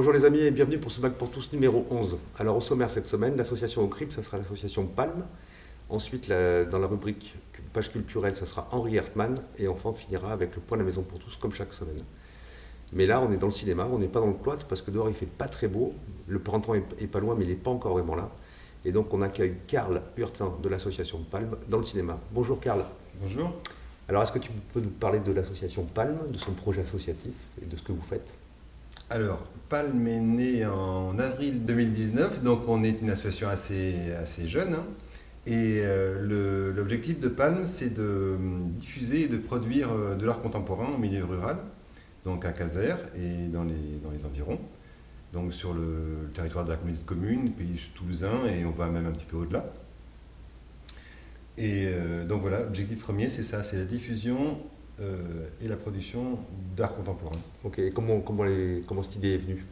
Bonjour les amis et bienvenue pour ce Bac pour tous numéro 11. Alors au sommaire cette semaine, l'association OCRIP, ça sera l'association Palme. Ensuite, dans la rubrique page culturelle, ça sera Henri Hertmann. Et enfin, on finira avec le point de la maison pour tous, comme chaque semaine. Mais là, on est dans le cinéma, on n'est pas dans le cloître parce que dehors il fait pas très beau. Le printemps est pas loin, mais il n'est pas encore vraiment là. Et donc on accueille Karl Hurtin de l'association Palme dans le cinéma. Bonjour Karl. Bonjour. Alors est-ce que tu peux nous parler de l'association Palme, de son projet associatif et de ce que vous faites? Alors, Palme est né en avril 2019, donc on est une association assez jeune, hein. Et l'objectif de Palme, c'est de diffuser et de produire de l'art contemporain en milieu rural, donc à Caser et dans les environs, donc sur le territoire de la communauté de communes, pays toulousain, et on va même un petit peu au-delà. Et donc voilà, l'objectif premier, c'est ça, c'est la diffusion et la production d'art contemporain. Ok, et comment cette idée est venue?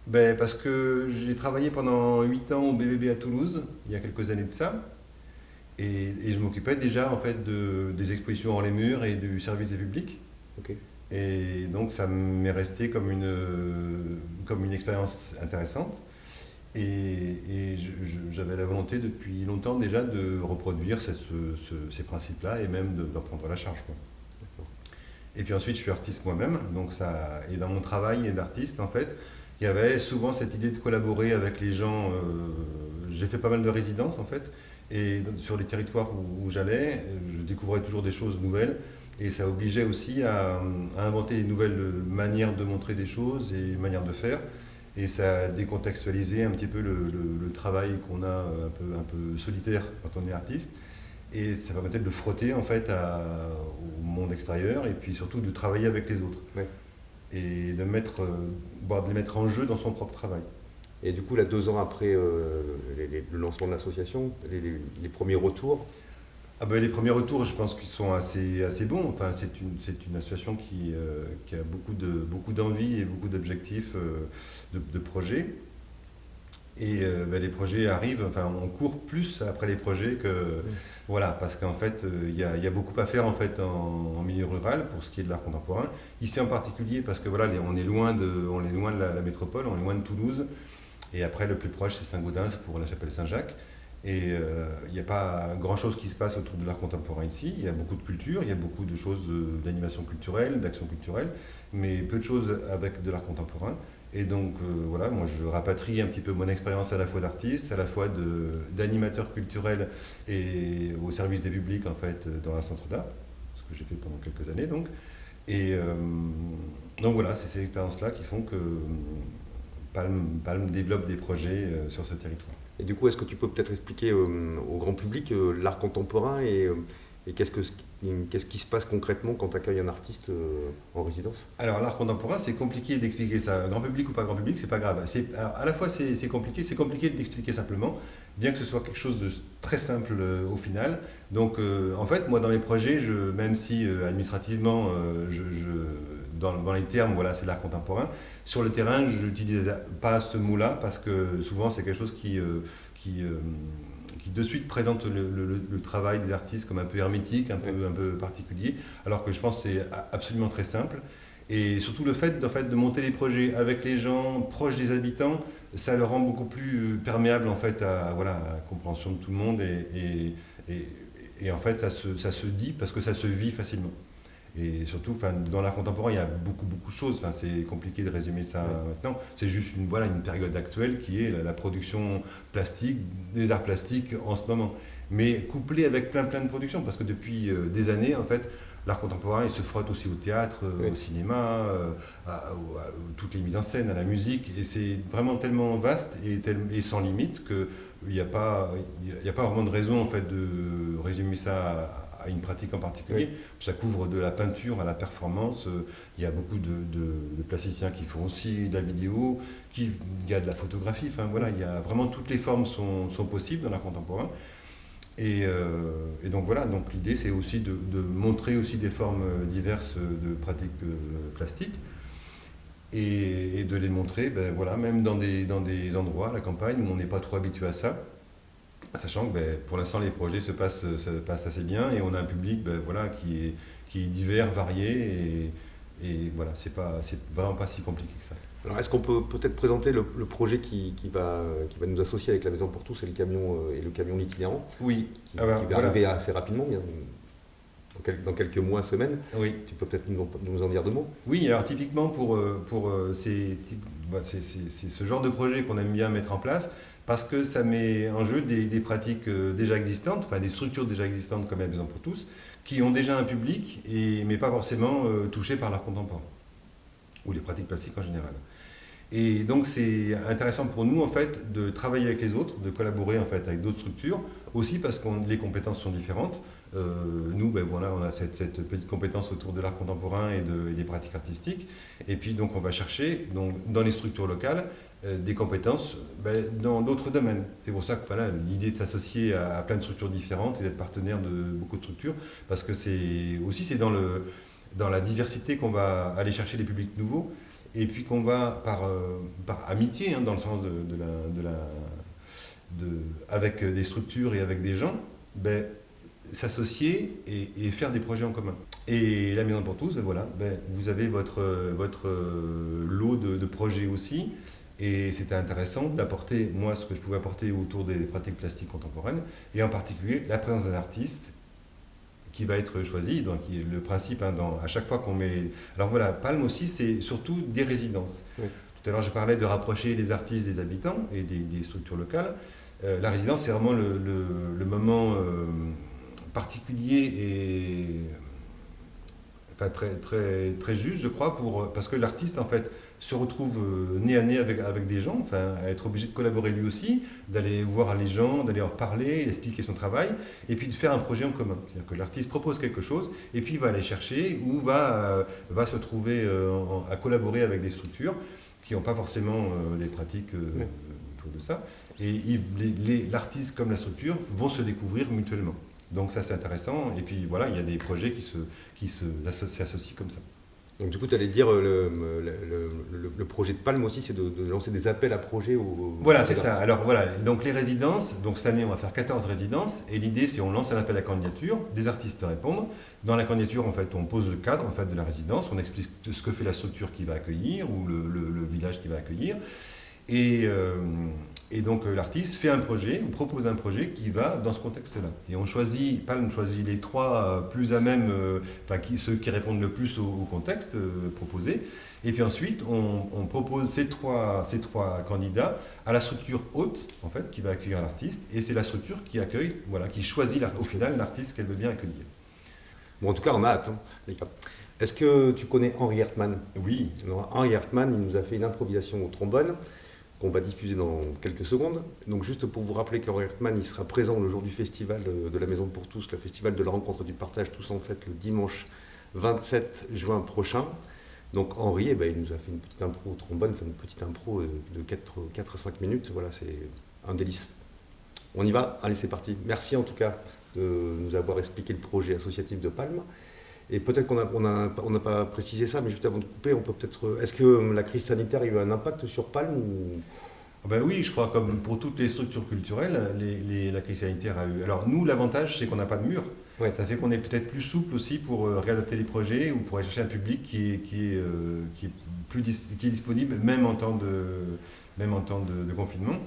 Ben, parce que j'ai travaillé pendant 8 ans au BBB à Toulouse, il y a quelques années de ça, et je m'occupais déjà en fait des expositions hors les murs et du service des publics. Ok. Et donc ça m'est resté comme une expérience intéressante. Et j'avais la volonté depuis longtemps déjà de reproduire ces principes-là et même d'en prendre la charge, quoi. Et puis ensuite, je suis artiste moi-même, donc ça, et dans mon travail d'artiste, en fait, il y avait souvent cette idée de collaborer avec les gens. J'ai fait pas mal de résidences, en fait, et sur les territoires où j'allais, je découvrais toujours des choses nouvelles, et ça obligeait aussi à inventer de nouvelles manières de montrer des choses et manières de faire, et ça décontextualisait un petit peu le travail qu'on a un peu solitaire quand on est artiste. Et ça permettait de le frotter en fait au monde extérieur et puis surtout de travailler avec les autres. Ouais. Et de les mettre en jeu dans son propre travail. Et du coup, là, 2 ans après le lancement de l'association, les premiers retours. Ah ben, les premiers retours, je pense qu'ils sont assez bons. Enfin, c'est une association qui a beaucoup d'envie et beaucoup d'objectifs de projets. Et ben, les projets arrivent, enfin on court plus après les projets que voilà, parce qu'en fait il y a beaucoup à faire en fait en milieu rural pour ce qui est de l'art contemporain. Ici en particulier parce que voilà, on est loin de la métropole, on est loin de Toulouse, et après le plus proche c'est Saint-Gaudens pour la chapelle Saint-Jacques. Et il n'y a pas grand-chose qui se passe autour de l'art contemporain ici. Il y a beaucoup de culture, il y a beaucoup de choses d'animation culturelle, d'action culturelle, mais peu de choses avec de l'art contemporain. Et donc voilà, moi je rapatrie un petit peu mon expérience à la fois d'artiste, à la fois d'animateur culturel et au service des publics en fait dans un centre d'art, ce que j'ai fait pendant quelques années donc. Et donc voilà, c'est ces expériences-là qui font que Palme développe des projets sur ce territoire. Et du coup, est-ce que tu peux peut-être expliquer au grand public l'art contemporain et qu'est-ce qui se passe concrètement quand tu accueilles un artiste en résidence? Alors l'art contemporain, c'est compliqué d'expliquer ça. Grand public ou pas grand public, c'est pas grave. Alors, à la fois c'est compliqué d'expliquer simplement, bien que ce soit quelque chose de très simple au final. Donc en fait, moi dans mes projets, même si administrativement, dans les termes, voilà, c'est l'art contemporain, sur le terrain, je n'utilise pas ce mot-là parce que souvent c'est quelque chose qui de suite présente le travail des artistes comme un peu hermétique, un peu particulier, alors que je pense que c'est absolument très simple. Et surtout le fait, en fait de monter les projets avec les gens, proches des habitants, ça le rend beaucoup plus perméable en fait voilà, à la compréhension de tout le monde et en fait ça se dit parce que ça se vit facilement. Et surtout, enfin, dans l'art contemporain, il y a beaucoup de choses. Enfin, c'est compliqué de résumer ça maintenant. C'est juste une période actuelle qui est la production plastique, des arts plastiques en ce moment. Mais couplé avec plein de productions, parce que depuis des années, en fait, l'art contemporain, il se frotte aussi au théâtre, Oui. au cinéma, toutes les mises en scène, à la musique. Et c'est vraiment tellement vaste et sans limite que il n'y a pas vraiment de raison en fait, de résumer ça à une pratique en particulier. Oui. Ça couvre de la peinture à la performance. Il y a beaucoup de plasticiens qui font aussi de la vidéo, il y a de la photographie. Enfin voilà, il y a vraiment toutes les formes sont possibles dans l'art contemporain. Et donc voilà, donc l'idée c'est aussi de montrer aussi des formes diverses de pratiques plastiques et de les montrer, ben voilà, même dans des endroits, à la campagne, où on n'est pas trop habitué à ça. Sachant que ben, pour l'instant les projets se passent assez bien et on a un public ben, voilà, qui est divers, varié et voilà, c'est vraiment pas si compliqué que ça. Alors, est-ce qu'on peut peut-être présenter le projet qui va nous associer avec la Maison pour tous et le camion itinérant, Oui, qui, ah ben, qui va voilà. arriver assez rapidement, bien, dans quelques mois, semaines. Oui. Tu peux peut-être nous en dire deux mots? Oui, alors typiquement c'est ce genre de projet qu'on aime bien mettre en place parce que ça met en jeu des pratiques déjà existantes, enfin des structures déjà existantes comme la Maison pour tous, qui ont déjà un public, mais pas forcément touchés par l'art contemporain ou les pratiques plastiques en général. Et donc c'est intéressant pour nous en fait de travailler avec les autres, de collaborer en fait avec d'autres structures, aussi parce que les compétences sont différentes. Nous, ben voilà, on a cette petite compétence autour de l'art contemporain et des pratiques artistiques. Et puis donc on va chercher donc, dans les structures locales des compétences dans d'autres domaines. C'est pour ça que voilà, l'idée de s'associer à plein de structures différentes et d'être partenaire de beaucoup de structures, parce que c'est dans la diversité qu'on va aller chercher des publics nouveaux. Et puis qu'on va, par amitié, hein, dans le sens avec des structures et avec des gens, s'associer et faire des projets en commun. Et la Maison pour tous, voilà, vous avez votre lot de projets aussi. Et c'était intéressant d'apporter, moi, ce que je pouvais apporter autour des pratiques plastiques contemporaines, et en particulier la présence d'un artiste qui va être choisi. Donc le principe, hein, à chaque fois qu'on met... Alors voilà, Palme aussi, c'est surtout des résidences. Oui. Tout à l'heure, je parlais de rapprocher les artistes des habitants et des structures locales. La résidence, c'est vraiment le moment particulier et enfin, très, très, très juste, je crois, parce que l'artiste, en fait, se retrouve nez à nez avec des gens, enfin, à être obligé de collaborer lui aussi, d'aller voir les gens, d'aller leur parler, expliquer son travail, et puis de faire un projet en commun. C'est-à-dire que l'artiste propose quelque chose, et puis il va aller chercher ou va se trouver à collaborer avec des structures qui n'ont pas forcément des pratiques autour de ça. Et l'artiste comme la structure vont se découvrir mutuellement. Donc ça c'est intéressant, et puis voilà, il y a des projets qui s'associent comme ça. Donc du coup, tu allais dire, le projet de Palme aussi, c'est de lancer des appels à projets Voilà, c'est ça. Alors voilà, donc les résidences, donc cette année on va faire 14 résidences, et l'idée c'est on lance un appel à candidature, des artistes répondent. Dans la candidature, en fait, on pose le cadre en fait, de la résidence, on explique ce que fait la structure qui va accueillir, ou le village qui va accueillir. Et donc l'artiste fait un projet, ou propose un projet qui va dans ce contexte-là. Et Palme choisit les trois plus à même, ceux qui répondent le plus au contexte proposé. Et puis ensuite, on propose ces trois candidats à la structure hôte, en fait, qui va accueillir l'artiste. Et c'est la structure qui accueille, voilà, qui choisit au final l'artiste qu'elle veut bien accueillir. Bon, en tout cas, on a hâte, hein, les gars. Est-ce que tu connais Henri Hertmann? Oui. Alors, Henri Hertmann, il nous a fait une improvisation au trombone, qu'on va diffuser dans quelques secondes. Donc juste pour vous rappeler qu'Henri Hertmann, il sera présent le jour du festival de la Maison pour tous, le festival de la rencontre du partage tous en fête, le dimanche 27 juin prochain. Donc Henri, il nous a fait une petite impro au trombone, une petite impro de 4-5 minutes. Voilà, c'est un délice. On y va? Allez, c'est parti. Merci en tout cas de nous avoir expliqué le projet associatif de Palme. Et peut-être qu'on n'a pas précisé ça, mais juste avant de couper, on peut peut-être... Est-ce que la crise sanitaire a eu un impact sur Palme ou... Oui, je crois comme pour toutes les structures culturelles, la crise sanitaire a eu... Alors nous, l'avantage, c'est qu'on n'a pas de mur. Ouais. Ça fait qu'on est peut-être plus souple aussi pour réadapter les projets ou pour aller chercher un public qui est disponible même en temps de confinement.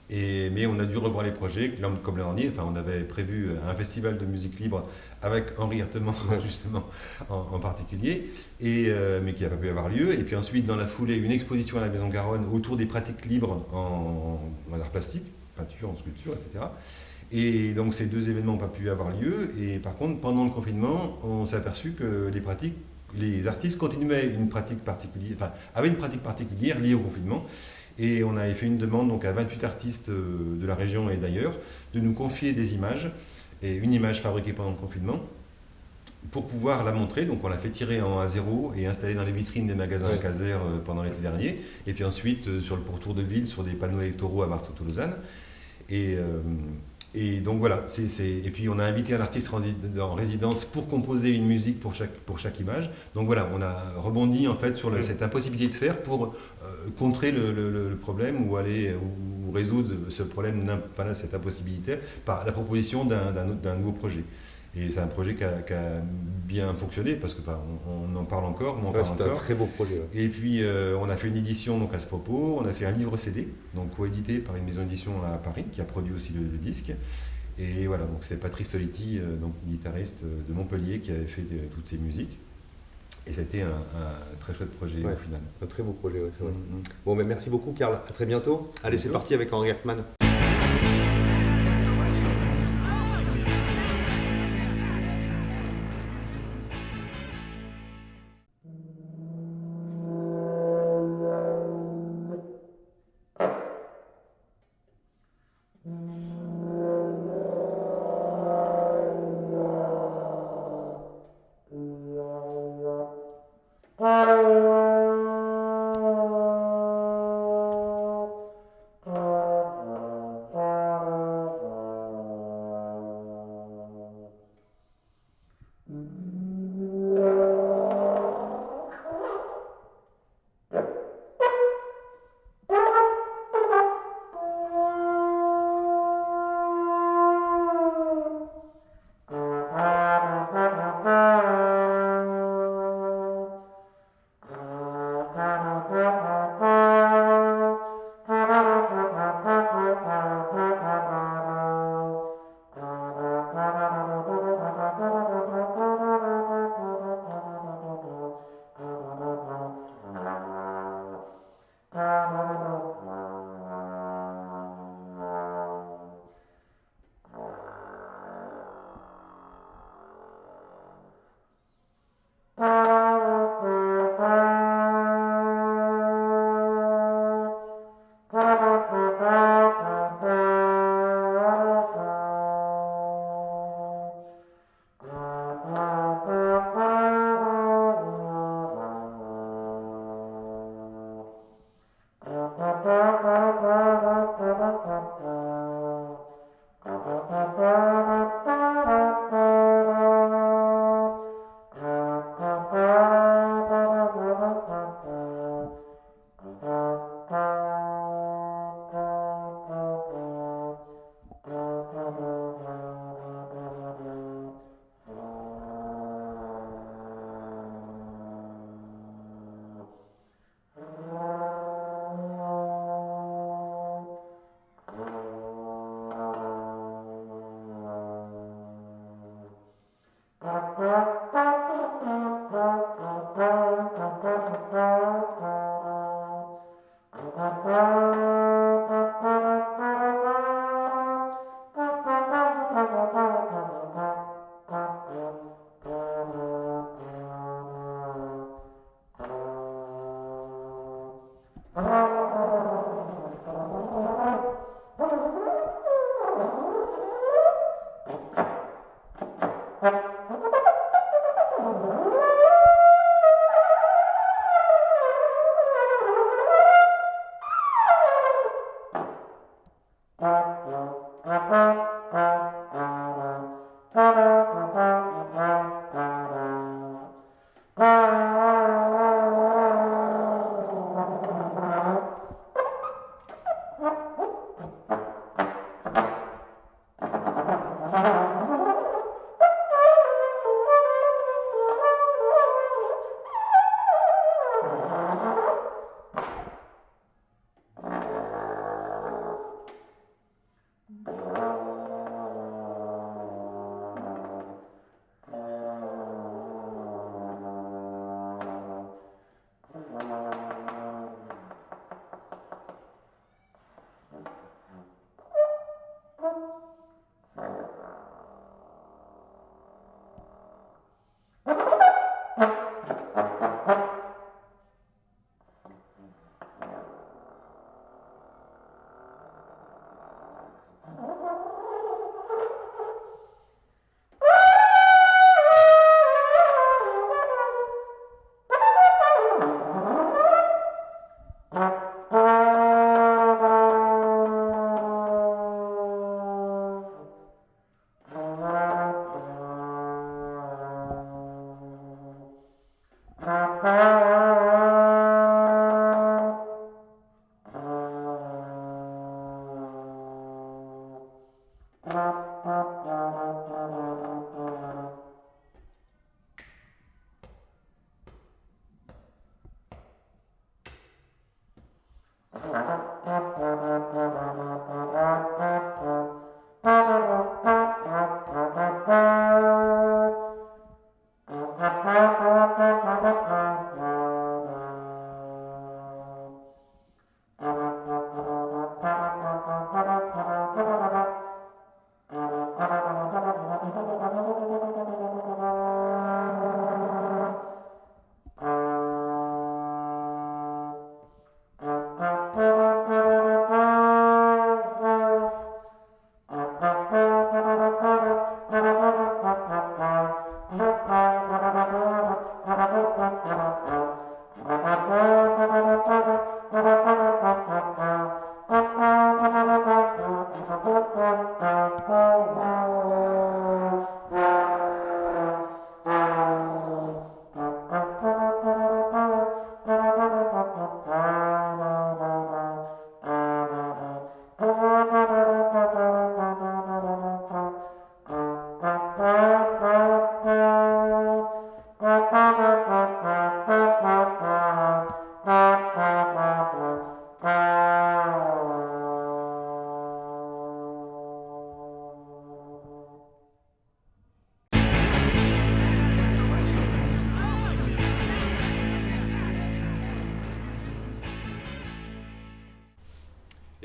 Mais on a dû revoir les projets, comme l'an dernier. Enfin, on avait prévu un festival de musique libre avec Henri Hertmann, justement, en particulier, mais qui n'a pas pu avoir lieu. Et puis ensuite, dans la foulée, une exposition à la Maison Garonne autour des pratiques libres en art plastique, peinture, en sculpture, etc. Et donc ces deux événements n'ont pas pu avoir lieu. Et par contre, pendant le confinement, on s'est aperçu que les artistes continuaient avaient une pratique particulière liée au confinement. Et on avait fait une demande donc, à 28 artistes de la région et d'ailleurs de nous confier des images, et une image fabriquée pendant le confinement, pour pouvoir la montrer. Donc on l'a fait tirer en A0 et installer dans les vitrines des magasins Caser pendant l'été dernier. Et puis ensuite sur le pourtour de ville, sur des panneaux électoraux à Marteau-Tolosane. Et donc voilà, et puis on a invité un artiste en résidence pour composer une musique pour chaque image. Donc voilà, on a rebondi en fait sur cette impossibilité de faire pour contrer le problème ou résoudre ce problème, cette impossibilité par la proposition d'un nouveau projet. Et c'est un projet qui a bien fonctionné parce que on en parle encore, on en Ouais, parle c'était un encore. très beau projet. Ouais. Et puis on a fait une édition donc à ce propos, on a fait un livre CD, donc coédité par une maison d'édition à Paris qui a produit aussi le disque. Et voilà, donc c'est Patrice Soletti, donc guitariste de Montpellier, qui avait fait toutes ces musiques. Et ça a été un très chouette projet Ouais, au final. un très beau projet, ouais, c'est vrai. Mm, mm. Bon, mais merci beaucoup, Karl. À très bientôt. Allez, c'est Bientôt. parti avec Henri Hertmann.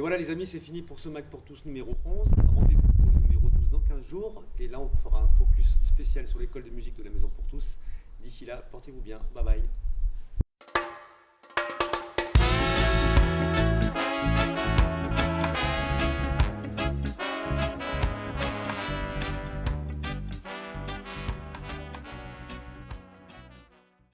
Et voilà les amis, c'est fini pour ce Mac pour tous numéro 11. Rendez-vous pour le numéro 12 dans 15 jours. Et là, on fera un focus spécial sur l'école de musique de la Maison pour tous. D'ici là, portez-vous bien. Bye bye.